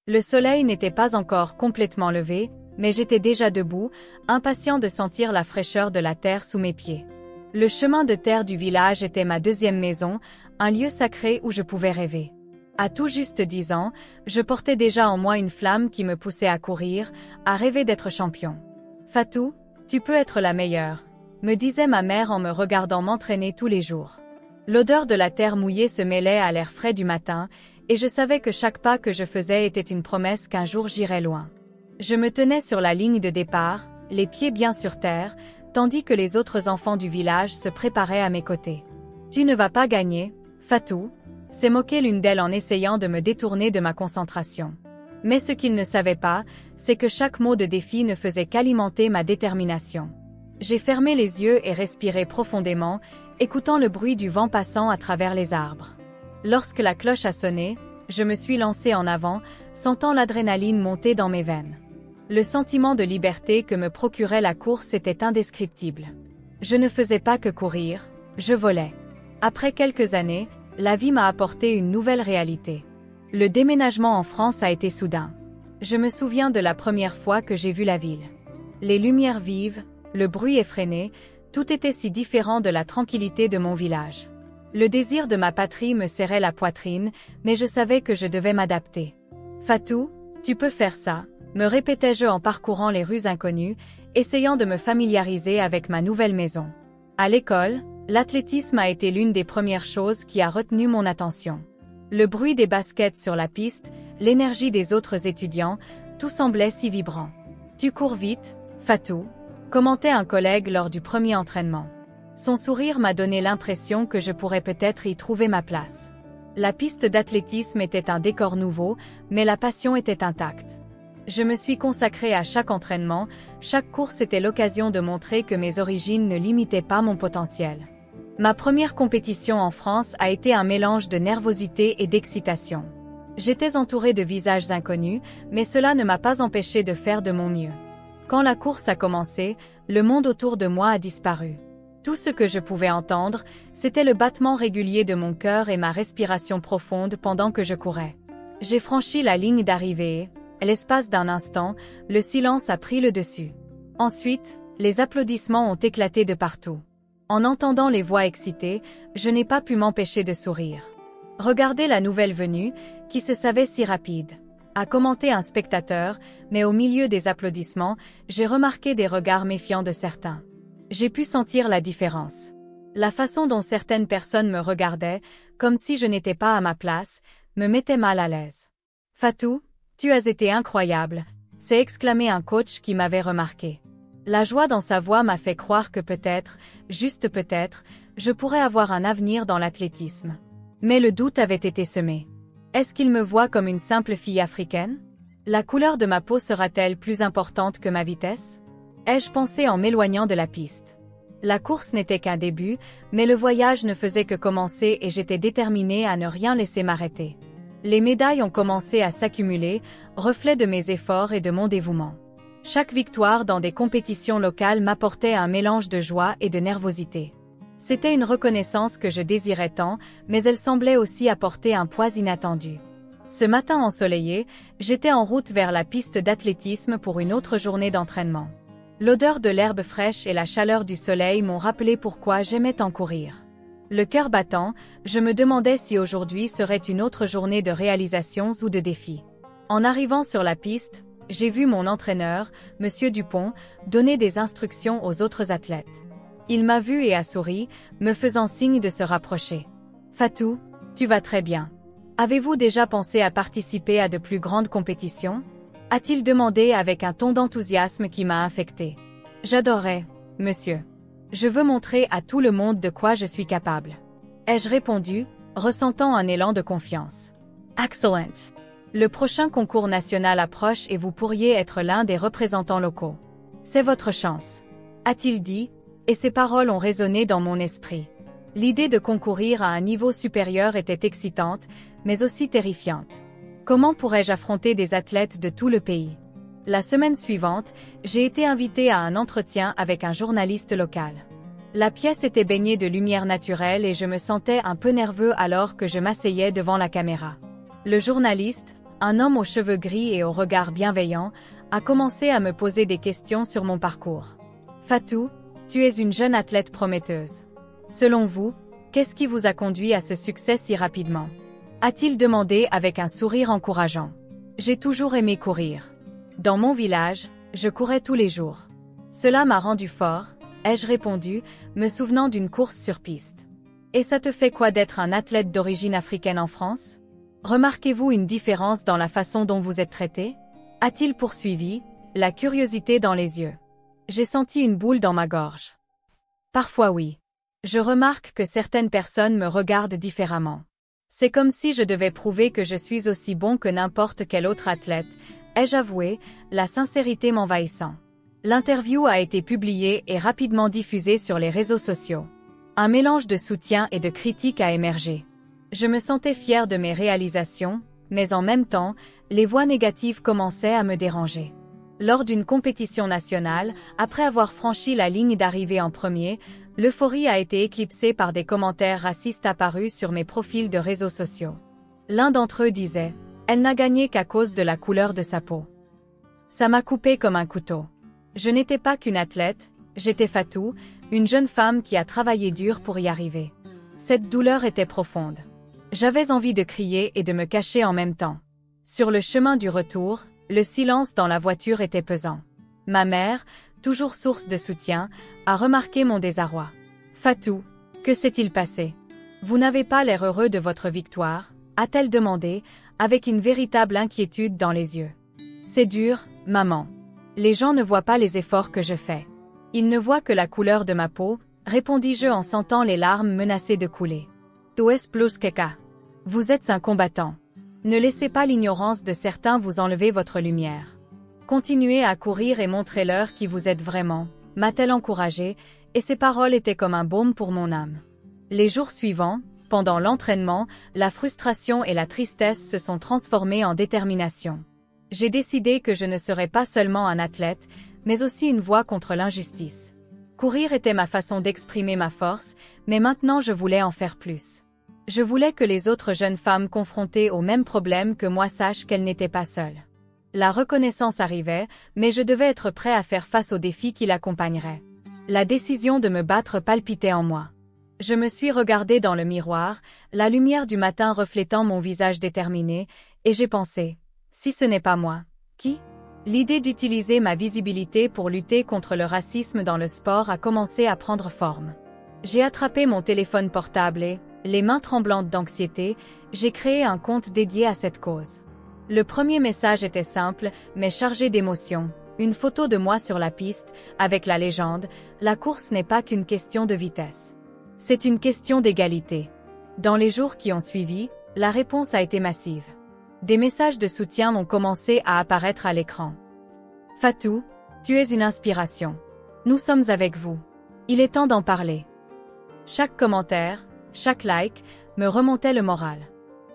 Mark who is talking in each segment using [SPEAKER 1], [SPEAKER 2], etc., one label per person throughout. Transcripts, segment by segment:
[SPEAKER 1] Le soleil n'était pas encore complètement levé, mais j'étais déjà debout, impatient de sentir la fraîcheur de la terre sous mes pieds. Le chemin de terre du village était ma deuxième maison, un lieu sacré où je pouvais rêver. À tout juste 10 ans, je portais déjà en moi une flamme qui me poussait à courir, à rêver d'être champion. Fatou, tu peux être la meilleure, me disait ma mère en me regardant m'entraîner tous les jours. L'odeur de la terre mouillée se mêlait à l'air frais du matin, et je savais que chaque pas que je faisais était une promesse qu'un jour j'irais loin. Je me tenais sur la ligne de départ, les pieds bien sur terre, tandis que les autres enfants du village se préparaient à mes côtés. « Tu ne vas pas gagner, Fatou », s'est moquée l'une d'elles en essayant de me détourner de ma concentration. Mais ce qu'ils ne savaient pas, c'est que chaque mot de défi ne faisait qu'alimenter ma détermination. J'ai fermé les yeux et respiré profondément, écoutant le bruit du vent passant à travers les arbres. Lorsque la cloche a sonné, je me suis lancée en avant, sentant l'adrénaline monter dans mes veines. Le sentiment de liberté que me procurait la course était indescriptible. Je ne faisais pas que courir, je volais. Après quelques années, la vie m'a apporté une nouvelle réalité. Le déménagement en France a été soudain. Je me souviens de la première fois que j'ai vu la ville. Les lumières vives, le bruit effréné, tout était si différent de la tranquillité de mon village. Le désir de ma patrie me serrait la poitrine, mais je savais que je devais m'adapter. « Fatou, tu peux faire ça », me répétais-je en parcourant les rues inconnues, essayant de me familiariser avec ma nouvelle maison. À l'école, l'athlétisme a été l'une des premières choses qui a retenu mon attention. Le bruit des baskets sur la piste, l'énergie des autres étudiants, tout semblait si vibrant. « Tu cours vite, Fatou », commentait un collègue lors du premier entraînement. Son sourire m'a donné l'impression que je pourrais peut-être y trouver ma place. La piste d'athlétisme était un décor nouveau, mais la passion était intacte. Je me suis consacrée à chaque entraînement, chaque course était l'occasion de montrer que mes origines ne limitaient pas mon potentiel. Ma première compétition en France a été un mélange de nervosité et d'excitation. J'étais entourée de visages inconnus, mais cela ne m'a pas empêchée de faire de mon mieux. Quand la course a commencé, le monde autour de moi a disparu. Tout ce que je pouvais entendre, c'était le battement régulier de mon cœur et ma respiration profonde pendant que je courais. J'ai franchi la ligne d'arrivée et, l'espace d'un instant, le silence a pris le dessus. Ensuite, les applaudissements ont éclaté de partout. En entendant les voix excitées, je n'ai pas pu m'empêcher de sourire. Regardez la nouvelle venue, qui se savait si rapide, a commenté un spectateur, mais au milieu des applaudissements, j'ai remarqué des regards méfiants de certains. J'ai pu sentir la différence. La façon dont certaines personnes me regardaient, comme si je n'étais pas à ma place, me mettait mal à l'aise. « Fatou, tu as été incroyable », s'est exclamé un coach qui m'avait remarqué. La joie dans sa voix m'a fait croire que peut-être, juste peut-être, je pourrais avoir un avenir dans l'athlétisme. Mais le doute avait été semé. Est-ce qu'il me voit comme une simple fille africaine? La couleur de ma peau sera-t-elle plus importante que ma vitesse? Ai-je pensé en m'éloignant de la piste? La course n'était qu'un début, mais le voyage ne faisait que commencer et j'étais déterminée à ne rien laisser m'arrêter. Les médailles ont commencé à s'accumuler, reflet de mes efforts et de mon dévouement. Chaque victoire dans des compétitions locales m'apportait un mélange de joie et de nervosité. C'était une reconnaissance que je désirais tant, mais elle semblait aussi apporter un poids inattendu. Ce matin ensoleillé, j'étais en route vers la piste d'athlétisme pour une autre journée d'entraînement. L'odeur de l'herbe fraîche et la chaleur du soleil m'ont rappelé pourquoi j'aimais tant courir. Le cœur battant, je me demandais si aujourd'hui serait une autre journée de réalisations ou de défis. En arrivant sur la piste, j'ai vu mon entraîneur, Monsieur Dupont, donner des instructions aux autres athlètes. Il m'a vu et a souri, me faisant signe de se rapprocher. « Fatou, tu vas très bien. Avez-vous déjà pensé à participer à de plus grandes compétitions ?» a-t-il demandé avec un ton d'enthousiasme qui m'a affecté. « J'adorerais, monsieur. Je veux montrer à tout le monde de quoi je suis capable. » ai-je répondu, ressentant un élan de confiance. « Excellent. Le prochain concours national approche et vous pourriez être l'un des représentants locaux. C'est votre chance. » a-t-il dit, et ses paroles ont résonné dans mon esprit. L'idée de concourir à un niveau supérieur était excitante, mais aussi terrifiante. Comment pourrais-je affronter des athlètes de tout le pays? La semaine suivante, j'ai été invitée à un entretien avec un journaliste local. La pièce était baignée de lumière naturelle et je me sentais un peu nerveux alors que je m'asseyais devant la caméra. Le journaliste, Un homme aux cheveux gris et au regard bienveillant a commencé à me poser des questions sur mon parcours. Fatou, tu es une jeune athlète prometteuse. Selon vous, qu'est-ce qui vous a conduit à ce succès si rapidement? A-t-il demandé avec un sourire encourageant. J'ai toujours aimé courir. Dans mon village, je courais tous les jours. Cela m'a rendu fort, ai-je répondu, me souvenant d'une course sur piste. Et ça te fait quoi d'être un athlète d'origine africaine en France? Remarquez-vous une différence dans la façon dont vous êtes traité? A-t-il poursuivi, la curiosité dans les yeux. J'ai senti une boule dans ma gorge. Parfois oui. Je remarque que certaines personnes me regardent différemment. C'est comme si je devais prouver que je suis aussi bon que n'importe quel autre athlète, ai-je avoué, la sincérité m'envahissant. L'interview a été publiée et rapidement diffusée sur les réseaux sociaux. Un mélange de soutien et de critique a émergé. Je me sentais fière de mes réalisations, mais en même temps, les voix négatives commençaient à me déranger. Lors d'une compétition nationale, après avoir franchi la ligne d'arrivée en premier, l'euphorie a été éclipsée par des commentaires racistes apparus sur mes profils de réseaux sociaux. L'un d'entre eux disait « Elle n'a gagné qu'à cause de la couleur de sa peau ». Ça m'a coupé comme un couteau. Je n'étais pas qu'une athlète, j'étais Fatou, une jeune femme qui a travaillé dur pour y arriver. Cette douleur était profonde. J'avais envie de crier et de me cacher en même temps. Sur le chemin du retour, le silence dans la voiture était pesant. Ma mère, toujours source de soutien, a remarqué mon désarroi. « Fatou, que s'est-il passé? Vous n'avez pas l'air heureux de votre victoire ?» a-t-elle demandé, avec une véritable inquiétude dans les yeux. « C'est dur, maman. Les gens ne voient pas les efforts que je fais. Ils ne voient que la couleur de ma peau, répondis-je en sentant les larmes menacer de couler. Tu es plus que ça. Vous êtes un combattant. Ne laissez pas l'ignorance de certains vous enlever votre lumière. Continuez à courir et montrez-leur qui vous êtes vraiment, m'a-t-elle encouragée, et ses paroles étaient comme un baume pour mon âme. Les jours suivants, pendant l'entraînement, la frustration et la tristesse se sont transformées en détermination. J'ai décidé que je ne serais pas seulement un athlète, mais aussi une voix contre l'injustice. Courir était ma façon d'exprimer ma force, mais maintenant je voulais en faire plus. Je voulais que les autres jeunes femmes confrontées aux mêmes problèmes que moi sachent qu'elles n'étaient pas seules. La reconnaissance arrivait, mais je devais être prêt à faire face aux défis qui l'accompagneraient. La décision de me battre palpitait en moi. Je me suis regardée dans le miroir, la lumière du matin reflétant mon visage déterminé, et j'ai pensé, si ce n'est pas moi, qui? L'idée d'utiliser ma visibilité pour lutter contre le racisme dans le sport a commencé à prendre forme. J'ai attrapé mon téléphone portable et, les mains tremblantes d'anxiété, j'ai créé un compte dédié à cette cause. Le premier message était simple, mais chargé d'émotion. Une photo de moi sur la piste, avec la légende « La course n'est pas qu'une question de vitesse. C'est une question d'égalité ». Dans les jours qui ont suivi, la réponse a été massive. Des messages de soutien ont commencé à apparaître à l'écran. « Fatou, tu es une inspiration. Nous sommes avec vous. Il est temps d'en parler. » Chaque commentaire, chaque like, me remontait le moral.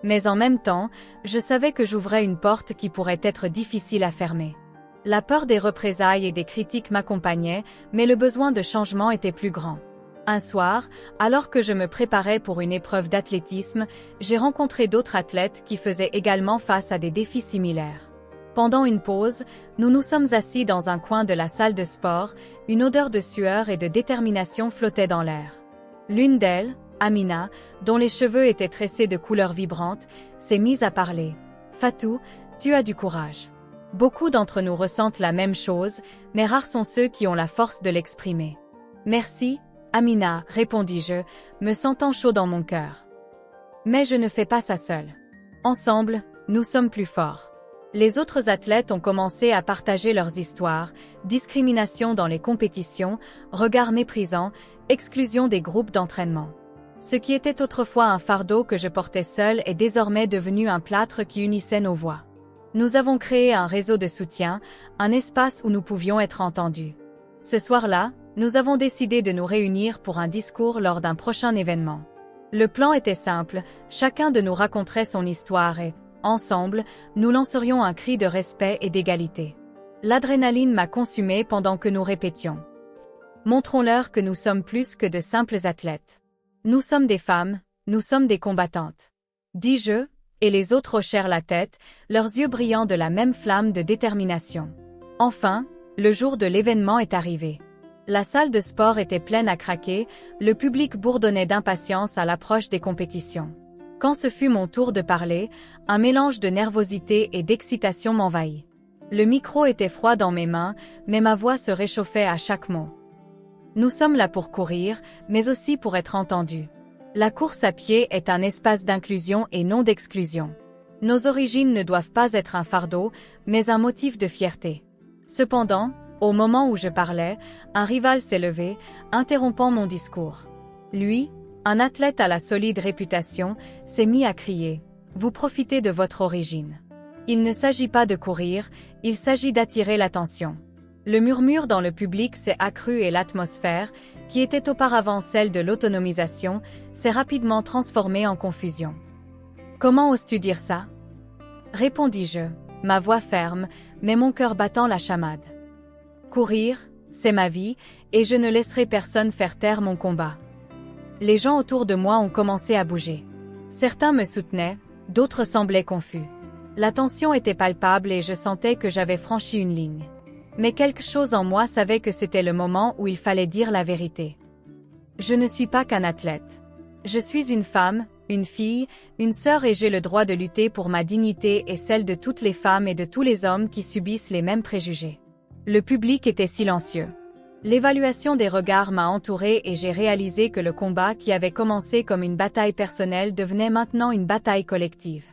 [SPEAKER 1] Mais en même temps, je savais que j'ouvrais une porte qui pourrait être difficile à fermer. La peur des représailles et des critiques m'accompagnait, mais le besoin de changement était plus grand. Un soir, alors que je me préparais pour une épreuve d'athlétisme, j'ai rencontré d'autres athlètes qui faisaient également face à des défis similaires. Pendant une pause, nous nous sommes assis dans un coin de la salle de sport, une odeur de sueur et de détermination flottait dans l'air. L'une d'elles, Amina, dont les cheveux étaient tressés de couleurs vibrantes, s'est mise à parler. « Fatou, tu as du courage. » Beaucoup d'entre nous ressentent la même chose, mais rares sont ceux qui ont la force de l'exprimer. « Merci, Amina, répondis-je, me sentant chaud dans mon cœur. Mais je ne fais pas ça seule. Ensemble, nous sommes plus forts. Les autres athlètes ont commencé à partager leurs histoires, discrimination dans les compétitions, regards méprisants, exclusion des groupes d'entraînement. Ce qui était autrefois un fardeau que je portais seul est désormais devenu un plâtre qui unissait nos voix. Nous avons créé un réseau de soutien, un espace où nous pouvions être entendus. Ce soir-là, nous avons décidé de nous réunir pour un discours lors d'un prochain événement. Le plan était simple, chacun de nous raconterait son histoire et, ensemble, nous lancerions un cri de respect et d'égalité. L'adrénaline m'a consumé pendant que nous répétions. Montrons-leur que nous sommes plus que de simples athlètes. Nous sommes des femmes, nous sommes des combattantes. Dis-je, Et les autres hochèrent la tête, leurs yeux brillant de la même flamme de détermination. Enfin, le jour de l'événement est arrivé. La salle de sport était pleine à craquer, le public bourdonnait d'impatience à l'approche des compétitions. Quand ce fut mon tour de parler, un mélange de nervosité et d'excitation m'envahit. Le micro était froid dans mes mains, mais ma voix se réchauffait à chaque mot. Nous sommes là pour courir, mais aussi pour être entendus. La course à pied est un espace d'inclusion et non d'exclusion. Nos origines ne doivent pas être un fardeau, mais un motif de fierté. Cependant, au moment où je parlais, un rival s'est levé, interrompant mon discours. Lui, un athlète à la solide réputation, s'est mis à crier « Vous profitez de votre origine. Il ne s'agit pas de courir, il s'agit d'attirer l'attention. » Le murmure dans le public s'est accru et l'atmosphère, qui était auparavant celle de l'autonomisation, s'est rapidement transformée en confusion. « Comment oses-tu dire ça ?» répondis-je, ma voix ferme, mais mon cœur battant la chamade. Courir, c'est ma vie, et je ne laisserai personne faire taire mon combat. Les gens autour de moi ont commencé à bouger. Certains me soutenaient, d'autres semblaient confus. La tension était palpable et je sentais que j'avais franchi une ligne. Mais quelque chose en moi savait que c'était le moment où il fallait dire la vérité. Je ne suis pas qu'un athlète. Je suis une femme, une fille, une sœur et j'ai le droit de lutter pour ma dignité et celle de toutes les femmes et de tous les hommes qui subissent les mêmes préjugés. Le public était silencieux. L'évaluation des regards m'a entouré et j'ai réalisé que le combat qui avait commencé comme une bataille personnelle devenait maintenant une bataille collective.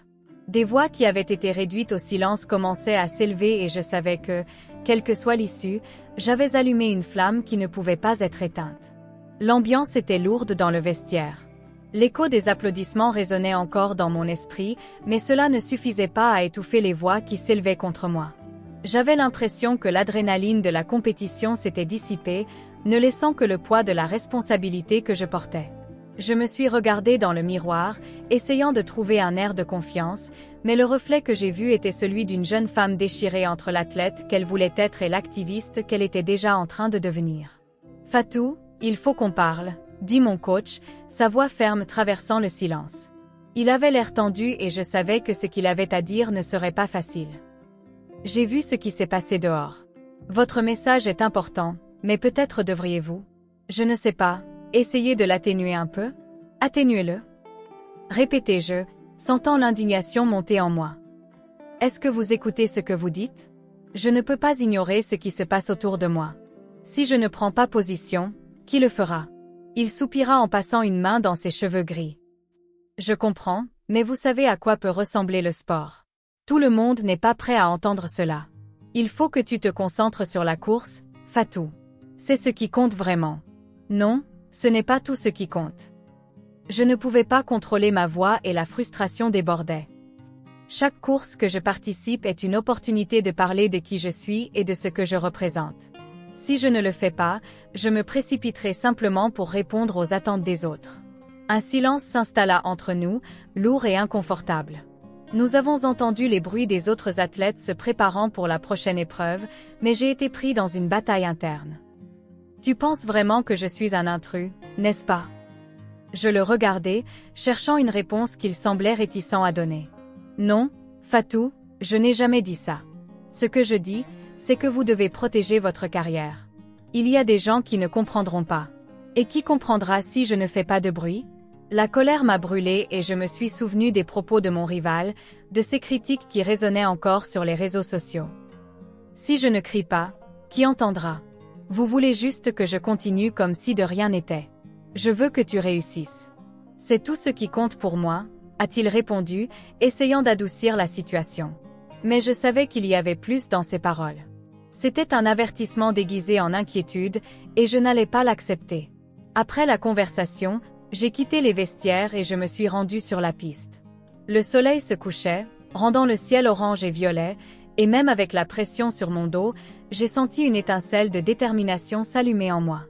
[SPEAKER 1] Des voix qui avaient été réduites au silence commençaient à s'élever et je savais que, quelle que soit l'issue, j'avais allumé une flamme qui ne pouvait pas être éteinte. L'ambiance était lourde dans le vestiaire. L'écho des applaudissements résonnait encore dans mon esprit, mais cela ne suffisait pas à étouffer les voix qui s'élevaient contre moi. J'avais l'impression que l'adrénaline de la compétition s'était dissipée, ne laissant que le poids de la responsabilité que je portais. Je me suis regardée dans le miroir, essayant de trouver un air de confiance, mais le reflet que j'ai vu était celui d'une jeune femme déchirée entre l'athlète qu'elle voulait être et l'activiste qu'elle était déjà en train de devenir. « Fatou, il faut qu'on parle », dit mon coach, sa voix ferme traversant le silence. Il avait l'air tendu et je savais que ce qu'il avait à dire ne serait pas facile. J'ai vu ce qui s'est passé dehors. Votre message est important, mais peut-être devriez-vous, je ne sais pas, essayer de l'atténuer un peu? Atténuez-le. Répétez-je, sentant l'indignation monter en moi. Est-ce que vous écoutez ce que vous dites? Je ne peux pas ignorer ce qui se passe autour de moi. Si je ne prends pas position, qui le fera? Il soupira en passant une main dans ses cheveux gris. Je comprends, mais vous savez à quoi peut ressembler le sport. Tout le monde n'est pas prêt à entendre cela. Il faut que tu te concentres sur la course, Fatou. C'est ce qui compte vraiment. Non, ce n'est pas tout ce qui compte. Je ne pouvais pas contrôler ma voix et la frustration débordait. Chaque course que je participe est une opportunité de parler de qui je suis et de ce que je représente. Si je ne le fais pas, je me précipiterai simplement pour répondre aux attentes des autres. Un silence s'installa entre nous, lourd et inconfortable. Nous avons entendu les bruits des autres athlètes se préparant pour la prochaine épreuve, mais j'ai été pris dans une bataille interne. Tu penses vraiment que je suis un intrus, n'est-ce pas? Je le regardais, cherchant une réponse qu'il semblait réticent à donner. Non, Fatou, je n'ai jamais dit ça. Ce que je dis, c'est que vous devez protéger votre carrière. Il y a des gens qui ne comprendront pas. Et qui comprendra si je ne fais pas de bruit? La colère m'a brûlé et je me suis souvenu des propos de mon rival, de ses critiques qui résonnaient encore sur les réseaux sociaux. Si je ne crie pas, qui entendra? Vous voulez juste que je continue comme si de rien n'était. Je veux que tu réussisses. C'est tout ce qui compte pour moi, a-t-il répondu, essayant d'adoucir la situation. Mais je savais qu'il y avait plus dans ses paroles. C'était un avertissement déguisé en inquiétude, et je n'allais pas l'accepter. Après la conversation, j'ai quitté les vestiaires et je me suis rendu sur la piste. Le soleil se couchait, rendant le ciel orange et violet, et même avec la pression sur mon dos, j'ai senti une étincelle de détermination s'allumer en moi.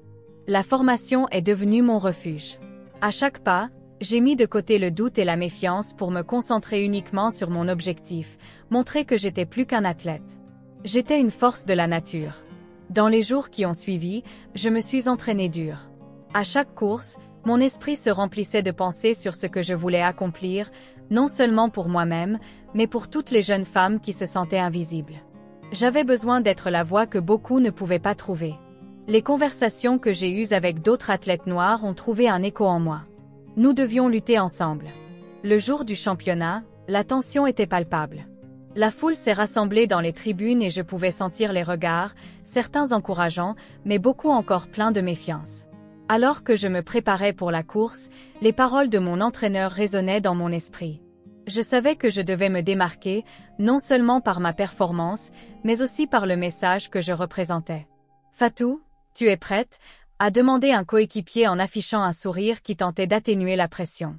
[SPEAKER 1] La formation est devenue mon refuge. À chaque pas, j'ai mis de côté le doute et la méfiance pour me concentrer uniquement sur mon objectif, montrer que j'étais plus qu'un athlète. J'étais une force de la nature. Dans les jours qui ont suivi, je me suis entraîné dur. À chaque course, mon esprit se remplissait de pensées sur ce que je voulais accomplir, Non seulement pour moi-même, mais pour toutes les jeunes femmes qui se sentaient invisibles. J'avais besoin d'être la voix que beaucoup ne pouvaient pas trouver. Les conversations que j'ai eues avec d'autres athlètes noirs ont trouvé un écho en moi. Nous devions lutter ensemble. Le jour du championnat, la tension était palpable. La foule s'est rassemblée dans les tribunes et je pouvais sentir les regards, certains encourageants, mais beaucoup encore pleins de méfiance. Alors que je me préparais pour la course, les paroles de mon entraîneur résonnaient dans mon esprit. Je savais que je devais me démarquer, non seulement par ma performance, mais aussi par le message que je représentais. « Fatou, tu es prête ?» a demandé un coéquipier en affichant un sourire qui tentait d'atténuer la pression.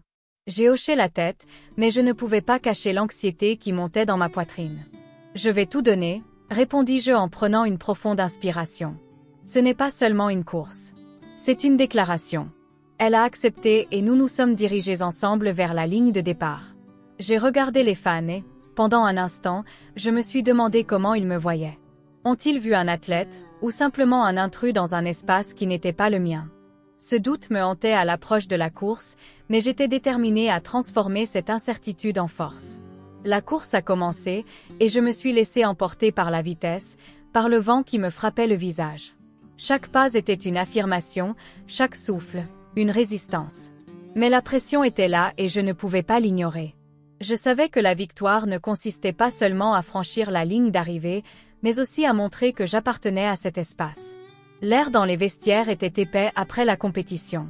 [SPEAKER 1] J'ai hoché la tête, mais je ne pouvais pas cacher l'anxiété qui montait dans ma poitrine. « Je vais tout donner », répondis-je en prenant une profonde inspiration. Ce n'est pas seulement une course. C'est une déclaration. Elle a accepté et nous nous sommes dirigés ensemble vers la ligne de départ. J'ai regardé les fans et, pendant un instant, je me suis demandé comment ils me voyaient. Ont-ils vu un athlète, ou simplement un intrus dans un espace qui n'était pas le mien? Ce doute me hantait à l'approche de la course, mais j'étais déterminée à transformer cette incertitude en force. La course a commencé, et je me suis laissée emporter par la vitesse, par le vent qui me frappait le visage. Chaque pas était une affirmation, chaque souffle, une résistance. Mais la pression était là et je ne pouvais pas l'ignorer. Je savais que la victoire ne consistait pas seulement à franchir la ligne d'arrivée, mais aussi à montrer que j'appartenais à cet espace. L'air dans les vestiaires était épais après la compétition.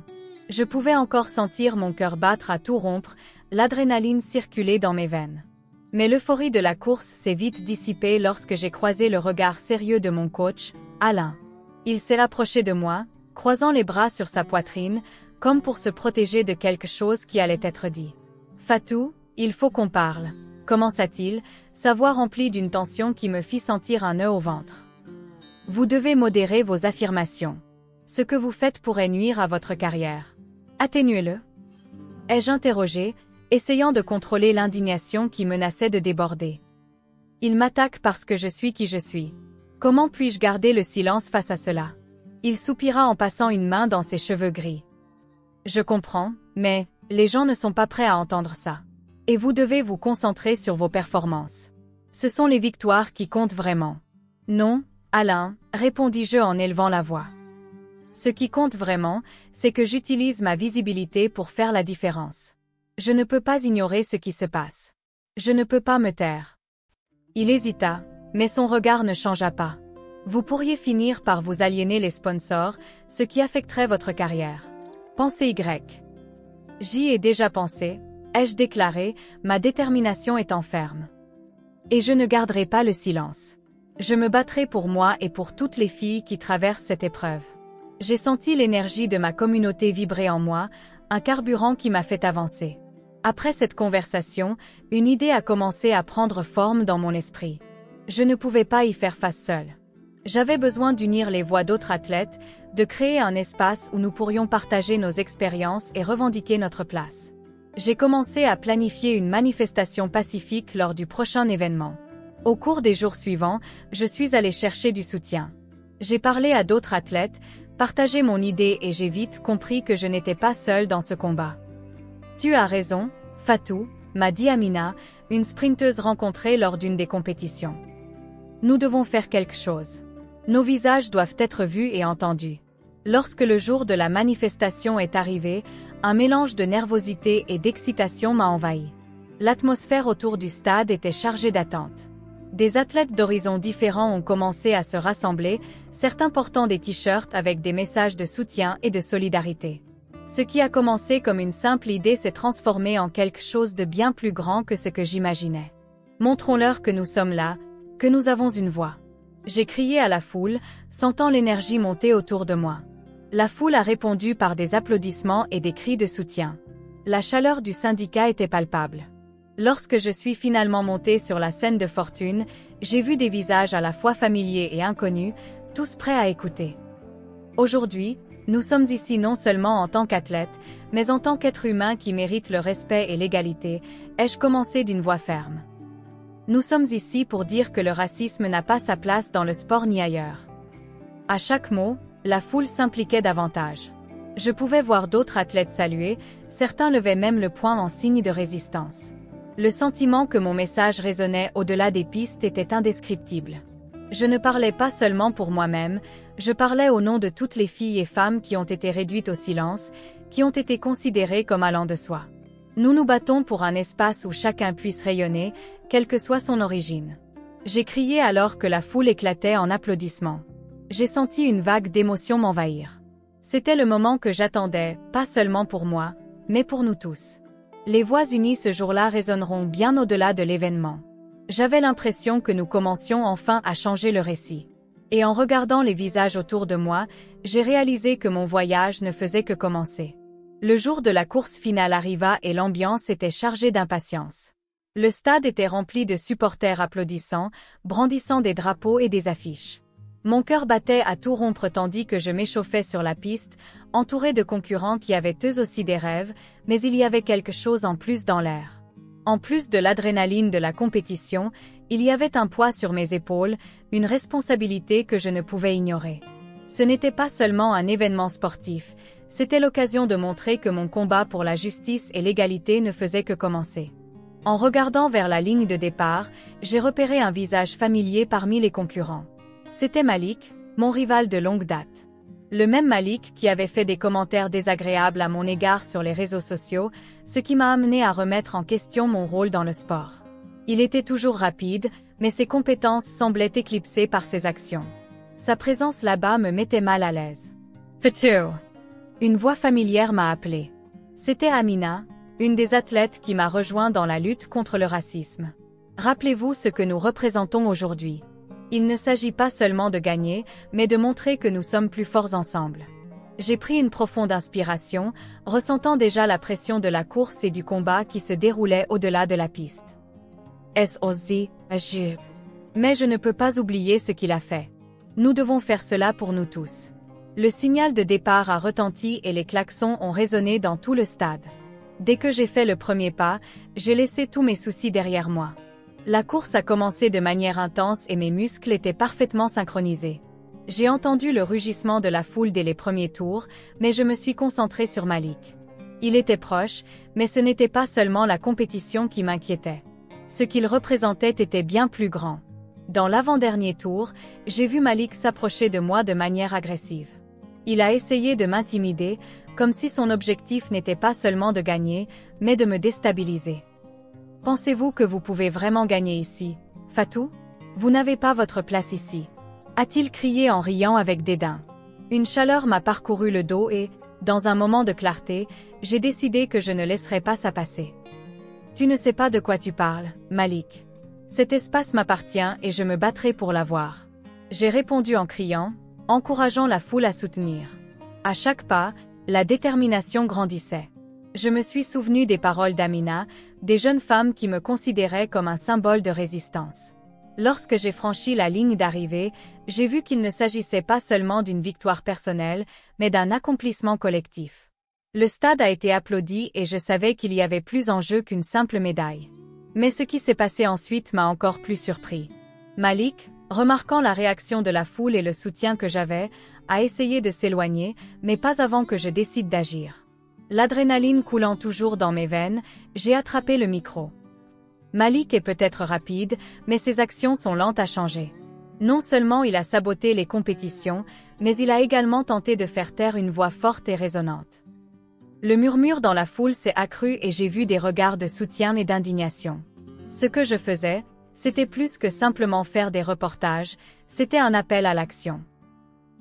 [SPEAKER 1] Je pouvais encore sentir mon cœur battre à tout rompre, l'adrénaline circuler dans mes veines. Mais l'euphorie de la course s'est vite dissipée lorsque j'ai croisé le regard sérieux de mon coach, Alain. Il s'est approché de moi, croisant les bras sur sa poitrine, comme pour se protéger de quelque chose qui allait être dit. « Fatou, il faut qu'on parle », commença-t-il, sa voix remplie d'une tension qui me fit sentir un nœud au ventre. « Vous devez modérer vos affirmations. Ce que vous faites pourrait nuire à votre carrière. Atténuez-le. » ai-je interrogé, essayant de contrôler l'indignation qui menaçait de déborder. Il m'attaque parce que je suis qui je suis. Comment puis-je garder le silence face à cela? Il soupira en passant une main dans ses cheveux gris. Je comprends, mais les gens ne sont pas prêts à entendre ça. Et vous devez vous concentrer sur vos performances. Ce sont les victoires qui comptent vraiment. Non, Alain, répondis-je en élevant la voix. Ce qui compte vraiment, c'est que j'utilise ma visibilité pour faire la différence. Je ne peux pas ignorer ce qui se passe. Je ne peux pas me taire. Il hésita, mais son regard ne changea pas. Vous pourriez finir par vous aliéner les sponsors, ce qui affecterait votre carrière. Pensez Y. J'y ai déjà pensé, ai-je déclaré, ma détermination étant ferme. Et je ne garderai pas le silence. Je me battrai pour moi et pour toutes les filles qui traversent cette épreuve. J'ai senti l'énergie de ma communauté vibrer en moi, un carburant qui m'a fait avancer. Après cette conversation, une idée a commencé à prendre forme dans mon esprit. Je ne pouvais pas y faire face seule. J'avais besoin d'unir les voix d'autres athlètes, de créer un espace où nous pourrions partager nos expériences et revendiquer notre place. J'ai commencé à planifier une manifestation pacifique lors du prochain événement. Au cours des jours suivants, je suis allée chercher du soutien. J'ai parlé à d'autres athlètes, partagé mon idée et j'ai vite compris que je n'étais pas seule dans ce combat. Tu as raison, Fatou, m'a dit Amina, une sprinteuse rencontrée lors d'une des compétitions. Nous devons faire quelque chose. Nos visages doivent être vus et entendus. Lorsque le jour de la manifestation est arrivé, un mélange de nervosité et d'excitation m'a envahi. L'atmosphère autour du stade était chargée d'attente. Des athlètes d'horizons différents ont commencé à se rassembler, certains portant des t-shirts avec des messages de soutien et de solidarité. Ce qui a commencé comme une simple idée s'est transformé en quelque chose de bien plus grand que ce que j'imaginais. Montrons-leur que nous sommes là, que nous avons une voix. J'ai crié à la foule, sentant l'énergie monter autour de moi. La foule a répondu par des applaudissements et des cris de soutien. La chaleur du syndicat était palpable. Lorsque je suis finalement montée sur la scène de fortune, j'ai vu des visages à la fois familiers et inconnus, tous prêts à écouter. Aujourd'hui, nous sommes ici non seulement en tant qu'athlètes, mais en tant qu'êtres humains qui méritent le respect et l'égalité, ai-je commencé d'une voix ferme. Nous sommes ici pour dire que le racisme n'a pas sa place dans le sport ni ailleurs. À chaque mot, la foule s'impliquait davantage. Je pouvais voir d'autres athlètes saluer, certains levaient même le poing en signe de résistance. Le sentiment que mon message résonnait au-delà des pistes était indescriptible. Je ne parlais pas seulement pour moi-même, je parlais au nom de toutes les filles et femmes qui ont été réduites au silence, qui ont été considérées comme allant de soi. Nous nous battons pour un espace où chacun puisse rayonner, quelle que soit son origine. J'ai crié alors que la foule éclatait en applaudissements. J'ai senti une vague d'émotions m'envahir. C'était le moment que j'attendais, pas seulement pour moi, mais pour nous tous. Les voix unies ce jour-là résonneront bien au-delà de l'événement. J'avais l'impression que nous commencions enfin à changer le récit. Et en regardant les visages autour de moi, j'ai réalisé que mon voyage ne faisait que commencer. Le jour de la course finale arriva et l'ambiance était chargée d'impatience. Le stade était rempli de supporters applaudissant, brandissant des drapeaux et des affiches. Mon cœur battait à tout rompre tandis que je m'échauffais sur la piste, entouré de concurrents qui avaient eux aussi des rêves, mais il y avait quelque chose en plus dans l'air. En plus de l'adrénaline de la compétition, il y avait un poids sur mes épaules, une responsabilité que je ne pouvais ignorer. Ce n'était pas seulement un événement sportif, c'était l'occasion de montrer que mon combat pour la justice et l'égalité ne faisait que commencer. En regardant vers la ligne de départ, j'ai repéré un visage familier parmi les concurrents. C'était Malik, mon rival de longue date. Le même Malik qui avait fait des commentaires désagréables à mon égard sur les réseaux sociaux, ce qui m'a amené à remettre en question mon rôle dans le sport. Il était toujours rapide, mais ses compétences semblaient éclipsées par ses actions. Sa présence là-bas me mettait mal à l'aise. Fatou! Une voix familière m'a appelé. C'était Amina, une des athlètes qui m'a rejoint dans la lutte contre le racisme. Rappelez-vous ce que nous représentons aujourd'hui. Il ne s'agit pas seulement de gagner, mais de montrer que nous sommes plus forts ensemble. J'ai pris une profonde inspiration, ressentant déjà la pression de la course et du combat qui se déroulait au-delà de la piste. S.O.Z. Ajib. Mais je ne peux pas oublier ce qu'il a fait. Nous devons faire cela pour nous tous. Le signal de départ a retenti et les klaxons ont résonné dans tout le stade. Dès que j'ai fait le premier pas, j'ai laissé tous mes soucis derrière moi. La course a commencé de manière intense et mes muscles étaient parfaitement synchronisés. J'ai entendu le rugissement de la foule dès les premiers tours, mais je me suis concentrée sur Malik. Il était proche, mais ce n'était pas seulement la compétition qui m'inquiétait. Ce qu'il représentait était bien plus grand. Dans l'avant-dernier tour, j'ai vu Malik s'approcher de moi de manière agressive. Il a essayé de m'intimider, comme si son objectif n'était pas seulement de gagner, mais de me déstabiliser. Pensez-vous que vous pouvez vraiment gagner ici, Fatou? Vous n'avez pas votre place ici. A-t-il crié en riant avec dédain. Une chaleur m'a parcouru le dos et, dans un moment de clarté, j'ai décidé que je ne laisserais pas ça passer. Tu ne sais pas de quoi tu parles, Malik. Cet espace m'appartient et je me battrai pour l'avoir. J'ai répondu en criant, encourageant la foule à soutenir. À chaque pas, la détermination grandissait. Je me suis souvenu des paroles d'Amina, des jeunes femmes qui me considéraient comme un symbole de résistance. Lorsque j'ai franchi la ligne d'arrivée, j'ai vu qu'il ne s'agissait pas seulement d'une victoire personnelle, mais d'un accomplissement collectif. Le stade a été applaudi et je savais qu'il y avait plus en jeu qu'une simple médaille. Mais ce qui s'est passé ensuite m'a encore plus surpris. Malik, remarquant la réaction de la foule et le soutien que j'avais, a essayé de s'éloigner, mais pas avant que je décide d'agir. L'adrénaline coulant toujours dans mes veines, j'ai attrapé le micro. Malik est peut-être rapide, mais ses actions sont lentes à changer. Non seulement il a saboté les compétitions, mais il a également tenté de faire taire une voix forte et résonnante. Le murmure dans la foule s'est accru et j'ai vu des regards de soutien et d'indignation. Ce que je faisais, c'était plus que simplement faire des reportages, c'était un appel à l'action.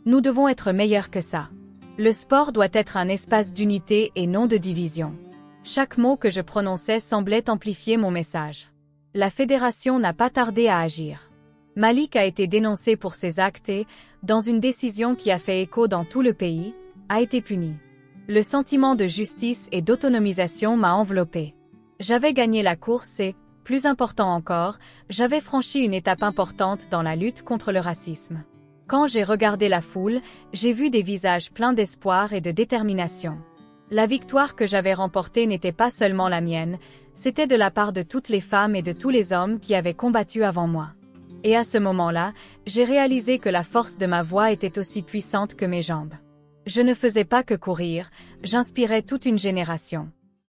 [SPEAKER 1] Nous devons être meilleurs que ça. Le sport doit être un espace d'unité et non de division. Chaque mot que je prononçais semblait amplifier mon message. La fédération n'a pas tardé à agir. Malik a été dénoncé pour ses actes et, dans une décision qui a fait écho dans tout le pays, a été puni. Le sentiment de justice et d'autonomisation m'a enveloppé. J'avais gagné la course et, plus important encore, j'avais franchi une étape importante dans la lutte contre le racisme. Quand j'ai regardé la foule, j'ai vu des visages pleins d'espoir et de détermination. La victoire que j'avais remportée n'était pas seulement la mienne, c'était de la part de toutes les femmes et de tous les hommes qui avaient combattu avant moi. Et à ce moment-là, j'ai réalisé que la force de ma voix était aussi puissante que mes jambes. Je ne faisais pas que courir, j'inspirais toute une génération.